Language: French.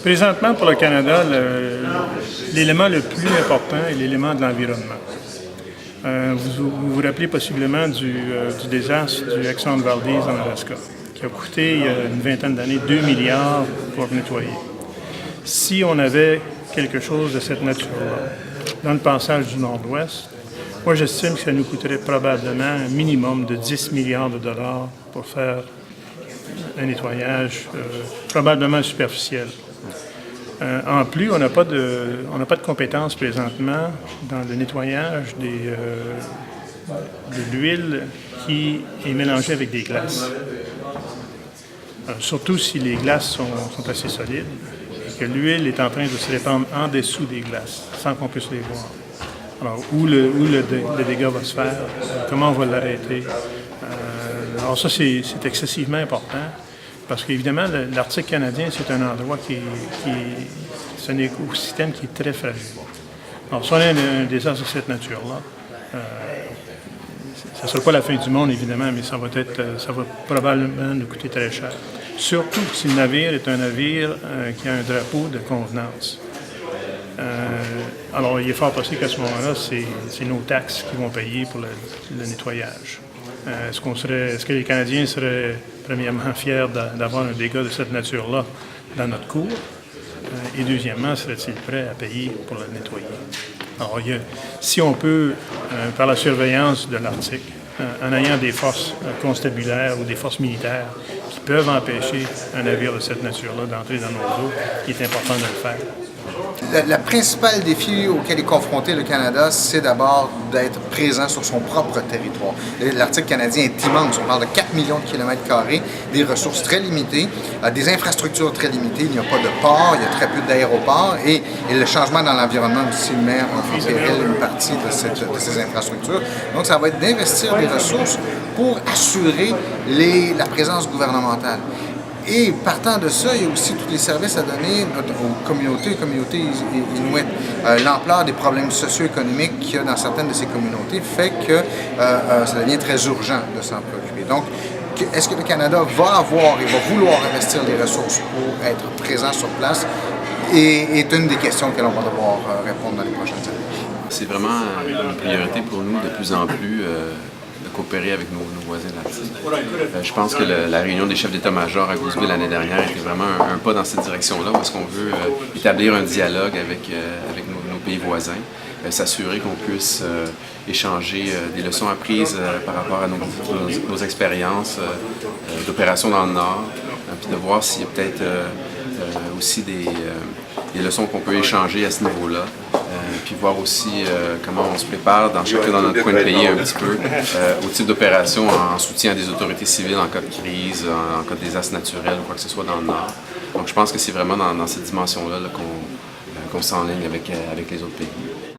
Présentement, pour le Canada, l'élément le plus important est l'élément de l'environnement. Vous vous rappelez possiblement du désastre du Exxon Valdez en Alaska, qui a coûté, il y a une vingtaine d'années, 2 milliards pour nettoyer. Si on avait quelque chose de cette nature-là dans le passage du Nord-Ouest, moi j'estime que ça nous coûterait probablement un minimum de 10 milliards de dollars pour faire un nettoyage probablement superficiel. En plus, on n'a pas de compétences présentement dans le nettoyage de l'huile qui est mélangée avec des glaces. Surtout si les glaces sont assez solides et que l'huile est en train de se répandre en dessous des glaces sans qu'on puisse les voir. Alors, où le dégât va se faire, comment on va l'arrêter. Alors ça, c'est excessivement important. Parce qu'évidemment, l'Arctique canadien, c'est un endroit c'est un écosystème qui est très fragile. Alors, si on a un désastre de cette nature-là, ça ne sera pas la fin du monde, évidemment, mais ça va probablement nous coûter très cher. Surtout si le navire est un navire qui a un drapeau de convenance. Alors, il est fort possible qu'à ce moment-là, c'est nos taxes qui vont payer pour le nettoyage. Est-ce que les Canadiens seraient premièrement fiers d'avoir un dégât de cette nature-là dans notre cour? Et deuxièmement, seraient-ils prêts à payer pour le nettoyer? Alors, si on peut, par la surveillance de l'Arctique, en ayant des forces constabulaires ou des forces militaires qui peuvent empêcher un navire de cette nature-là d'entrer dans nos eaux, il est important de le faire. Le principal défi auquel est confronté le Canada, c'est d'abord d'être présent sur son propre territoire. L'Arctique canadien est immense. On parle de 4 millions de kilomètres carrés, des ressources très limitées, des infrastructures très limitées. Il n'y a pas de port, il y a très peu d'aéroports et le changement dans l'environnement aussi met en péril une partie de ces infrastructures. Donc, ça va être d'investir des ressources pour assurer la présence gouvernementale. Et partant de ça, il y a aussi tous les services à donner aux communautés inuites. L'ampleur des problèmes socio-économiques qu'il y a dans certaines de ces communautés fait que ça devient très urgent de s'en préoccuper. Donc, est-ce que le Canada va avoir et va vouloir investir des ressources pour être présent sur place est une des questions auxquelles on va devoir répondre dans les prochaines années. C'est vraiment une priorité pour nous de plus en plus de coopérer avec nos voisins l'Arctique. Je pense que la réunion des chefs d'état-major à Gooseville l'année dernière était vraiment un pas dans cette direction-là, parce qu'on veut établir un dialogue avec nos pays voisins, s'assurer qu'on puisse échanger des leçons apprises par rapport à nos expériences d'opération dans le Nord, puis de voir s'il y a peut-être aussi des leçons qu'on peut échanger à ce niveau-là. Puis voir aussi comment on se prépare chacun dans notre coin de pays un petit peu au type d'opération en soutien à des autorités civiles en cas de crise, en cas de désastre naturel ou quoi que ce soit dans le Nord. Donc je pense que c'est vraiment dans cette dimension-là qu'on s'enligne avec les autres pays.